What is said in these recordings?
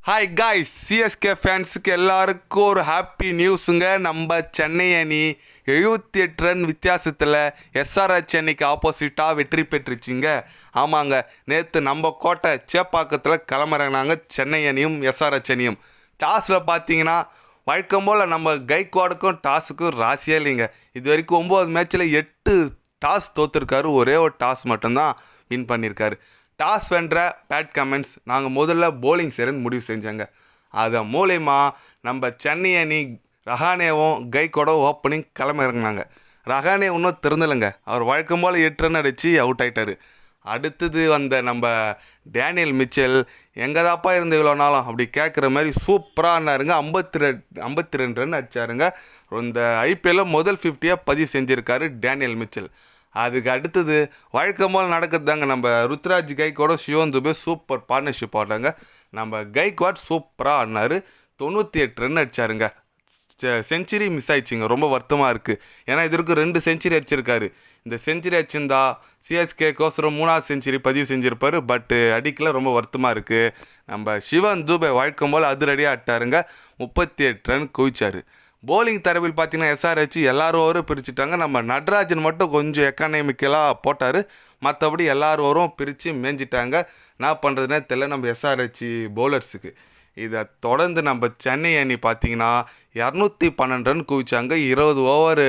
Hi guys, CSK ஃபேன்ஸுக்கு எல்லாருக்கும் ஒரு ஹாப்பி நியூஸுங்க. நம்ம சென்னை அணி 78 ரன் வித்தியாசத்தில் எஸ்ஆர்ஹெச் அணிக்கு ஆப்போசிட்டாக வெற்றி பெற்றுச்சுங்க. ஆமாங்க, நேற்று நம்ம கோட்டை சேப்பாக்கத்தில் கிளம்புறாங்க சென்னை அணியும் எஸ்ஆர்ஹெச் அணியும். டாஸில் பார்த்தீங்கன்னா வழக்கம் போல் நம்ம கைக்வாடுக்கும் டாஸுக்கும் ராசியே இல்லைங்க. இது வரைக்கும் 9 மேட்ச்சில் 8 டாஸ் தோற்றுருக்காரு, ஒரே ஒரு டாஸ் மட்டும்தான் வின் பண்ணியிருக்காரு. டாஸ் வென்ற பேட் கமெண்ட்ஸ் நாங்கள் முதல்ல போலிங் செய்கிறேன்னு முடிவு செஞ்சாங்க. அதை மூலயமா நம்ம சென்னை அணி ரஹானேவும் கைக்கோட ஓப்பனிங் கிளம்பிறங்கினாங்க. ரஹானே இன்னும் திறந்துலைங்க, அவர் வழக்கம் போல் 8 ரன் அடித்து அவுட் ஆகிட்டார். அடுத்தது வந்த நம்ம டேனியல் மிச்சல் எங்கே தாப்பா இருந்து இவ்வளோ நாளும் அப்படி கேட்குற மாதிரி சூப்பராக ஆனாருங்க. 52 ரன் அடித்தாருங்க. இந்த ஐபிஎல்லில் முதல் 50யாக பதிவு செஞ்சுருக்காரு டேனியல் மிச்சல். அதுக்கு அடுத்தது வழக்கம் போல் நடக்குதுதாங்க. நம்ம ருத்ராஜ் கைக்கோட சிவன் துபே சூப்பர் பார்ட்னர்ஷிப் ஆடுறாங்க. நம்ம கைக்வாட் சூப்பராக ஆடினார், 98 ரன் அடித்தாருங்க. செஞ்சுரி மிஸ் ஆயிடுச்சுங்க, ரொம்ப வருத்தமாக இருக்குது. ஏன்னா இதற்கு 2 செஞ்சுரி அடிச்சிருக்காரு. இந்த செஞ்சுரி அடிச்சிருந்தா சிஎஸ்கே கோசரம் 3வது செஞ்சுரி பதிவு செஞ்சுருப்பார். பட்டு அடிக்கல, ரொம்ப வருத்தமாக இருக்குது. நம்ம சிவன் துபே வழக்கம் போல் அதிரடியாக ஆட்டாருங்க, 38 ரன் குவிச்சார். போலிங் தரவில் பார்த்தீங்கன்னா எஸ்ஆர்ஹெச் எல்லாரும் பிரிச்சுட்டாங்க. நம்ம நட்ராஜன் மட்டும் கொஞ்சம் எக்கானமிக்கலாக போட்டார், மற்றபடி எல்லாரும் பிரித்து மேய்ஞ்சிட்டாங்க. என்ன பண்ணுறதுனே தெரியல நம்ம எஸ்ஆர்ஹெச் பவுலர்ஸுக்கு. இதை தொடர்ந்து நம்ம சென்னை அணி பார்த்தீங்கன்னா 212 ரன் குவிச்சாங்க 20 ஓவர்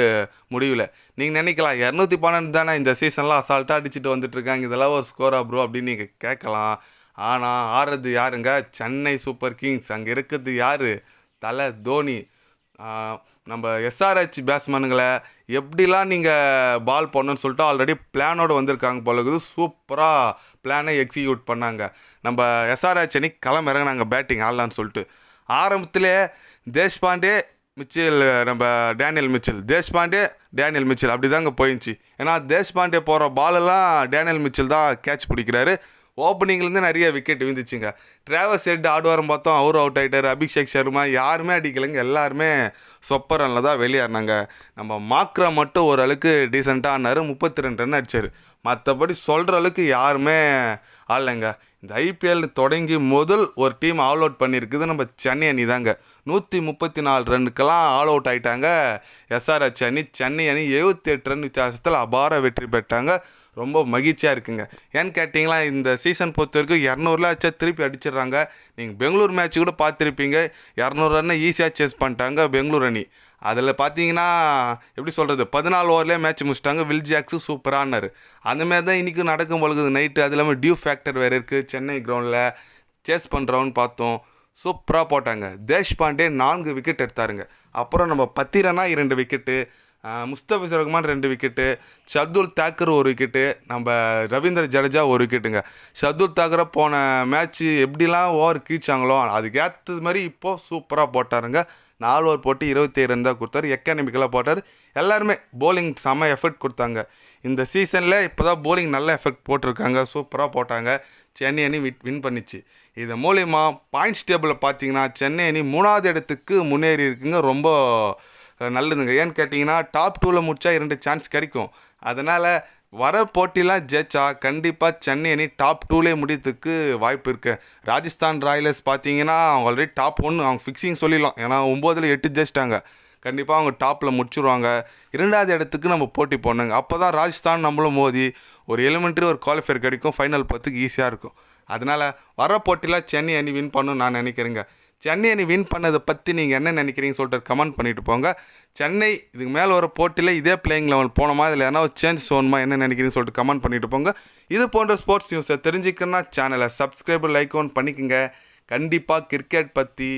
முடிவில். நீங்கள் நினைக்கலாம் 212 தானே இந்த சீசன்லாம் அசால்ட்டாக அடிச்சுட்டு வந்துட்டுருக்காங்க, இதெல்லாம் ஒரு ஸ்கோரா ப்ரோ அப்படின்னு நீங்கள் கேட்கலாம். ஆனால் ஆடுறது யாருங்க? Chennai super Kings. அங்கே இருக்கிறது யார்? தலை தோனி. நம்ம எஸ்ஆர்ஹெச் பேட்ஸ்மேனுங்களை எப்படிலாம் நீங்கள் பால் பண்ணணும்னு சொல்லிட்டு ஆல்ரெடி பிளானோடு வந்திருக்காங்க போல இருக்குது. சூப்பராக பிளானை எக்ஸிக்யூட் பண்ணாங்க. நம்ம எஸ்ஆர்ஹெச் அணி கிளம்பிறங்கினாங்க பேட்டிங் ஆடலான்னு சொல்லிட்டு. ஆரம்பத்திலே தேஷ்பாண்டே மிச்சல், நம்ம Daniel Mitchell, Deshpande Daniel Mitchell அப்படி தாங்க போயிடுச்சு. ஏன்னா தேஷ்பாண்டே போகிற பாலெல்லாம் டேனியல் மிச்சல் தான் கேட்ச் பிடிக்கிறாரு. ஓப்பனிங்லேருந்து நிறைய விக்கெட் விழுந்துச்சுங்க. டிராவஸ் ஹெட் ஆடுவாரம் பார்த்தோம், அவரும் அவுட் ஆகிட்டார். அபிஷேக் சர்மா யாருமே அடிக்கலைங்க, எல்லாருமே சொப்பர் ரனில் தான் வெளியேறினாங்க. நம்ம மாக்ரா மட்டும் ஓரளவுக்கு டீசெண்டாக ஆனார், 32 ரன் அடித்தார். மற்றபடி சொல்கிற அளவுக்கு யாருமே ஆடலைங்க. இந்த ஐபிஎல் தொடங்கி முதல் ஒரு டீம் ஆல் அவுட் பண்ணியிருக்குது நம்ம சென்னை அணி தாங்க. 134 ரன்னுக்கெல்லாம் ஆல் அவுட் ஆகிட்டாங்க எஸ்ஆர்ஹெச் அணி. சென்னை அணி 78 ரன் வித்தியாசத்தில் அபார வெற்றி பெற்றாங்க. ரொம்ப மகிழ்ச்சியாக இருக்குங்க. ஏன்னு கேட்டிங்களா, இந்த சீசன் பொறுத்த வரைக்கும் 200 ஆச்சா திருப்பி அடிச்சிடுறாங்க. நீங்கள் பெங்களூர் மேட்ச் கூட பார்த்துருப்பீங்க, 200 ரன்னை ஈஸியாக சேஸ் பண்ணிட்டாங்க பெங்களூர் அணி. அதில் பார்த்தீங்கன்னா எப்படி சொல்கிறது, 14 ஓவர்லேயே மேட்ச் முடிச்சிட்டாங்க. வில் ஜாக்ஸு சூப்பரானார். அந்தமாரி தான் இன்றைக்கும் நடக்கும் பொழுது நைட்டு. அது இல்லாமல் டியூ ஃபேக்டர் வேறு இருக்குது சென்னை கிரவுண்டில். சேஸ் பண்ணுறோன்னு பார்த்தோம், சூப்பராக போட்டாங்க. தேஷ்பாண்டே 4 விக்கெட் எடுத்தாருங்க. அப்புறம் நம்ம Pathirana 2 wicket, Mustafizur Rahman 2 wicket, Shardul Thakur 1 wicket, நம்ம ரவீந்திர ஜடேஜா 1 விக்கெட்டுங்க. ஷர்துல் தாக்கரை போன மேட்ச்சு எப்படிலாம் ஓவர் கீழ்ச்சாங்களோ அதுக்கு ஏற்றது மாதிரி இப்போது சூப்பராக போட்டாருங்க. 4 ஓவர் போட்டு 27 ரன் தான் கொடுத்தாரு, எக்கானமிக்கலாக போட்டார். எல்லாருமே போலிங் செம்ம எஃபெக்ட் கொடுத்தாங்க. இந்த சீசனில் இப்போ தான் போலிங் நல்ல எஃபெக்ட் போட்டிருக்காங்க, சூப்பராக போட்டாங்க. சென்னை அணி வின் பண்ணிச்சு. இது மூலயமா பாயிண்ட்ஸ் டேபிளில் பார்த்தீங்கன்னா சென்னை அணி 3வது இடத்துக்கு முன்னேறி இருக்குங்க. ரொம்ப நல்லதுங்க. ஏன்னு கேட்டிங்கன்னா டாப் 2ல் முடித்தா 2 சான்ஸ் கிடைக்கும். அதனால் வர போட்டிலாம் ஜெயிச்சா கண்டிப்பாக சென்னை அணி டாப் 2லே முடியறதுக்கு வாய்ப்பு இருக்குது. ராஜஸ்தான் ராயல்ஸ் பார்த்தீங்கன்னா அவங்க ஆல்ரெடி டாப் 1 அவங்க ஃபிக்ஸிங் சொல்லிடலாம். ஏன்னா 9ல் 8 ஜெயிச்சிட்டாங்க. கண்டிப்பாக அவங்க டாப்பில் முடிச்சுருவாங்க. 2வது இடத்துக்கு நம்ம போட்டி போடணுங்க. அப்போ தான் ராஜஸ்தான் நம்மளும் மோதி ஒரு எலிமெண்ட்ரி ஒரு குவாலிஃபயர் கிடைக்கும், ஃபைனல் போகிறதுக்கு ஈஸியாக இருக்கும். அதனால் வர போட்டியில் சென்னை அணி வின் பண்ணணும்னு நான் நினைக்கிறேங்க. சென்னை அணி வின் பண்ணதை பற்றி நீங்கள் என்ன நினைக்கிறீங்கன்னு சொல்லிட்டு கமெண்ட் பண்ணிவிட்டு போங்க. சென்னை இதுக்கு மேலே வர போட்டியில் இதே பிளேயிங் லெவல் போனோமா, இதில் எதனா ஒரு சேஞ்ச் வேணுமா, என்ன நினைக்கிறீங்கன்னு சொல்லிட்டு கமெண்ட் பண்ணிவிட்டு போங்க. இது போன்ற ஸ்போர்ட்ஸ் நியூஸை தெரிஞ்சுக்கணுன்னா சேனலை சப்ஸ்கிரைப் லைக் ஒன் பண்ணிக்கோங்க. கண்டிப்பாக கிரிக்கெட் பற்றி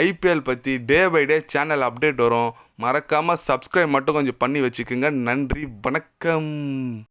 ஐபிஎல் பற்றி day by day channel update வரும். மறக்காமல் சப்ஸ்கிரைப் மட்டும் கொஞ்சம் பண்ணி வச்சுக்கோங்க. நன்றி, வணக்கம்.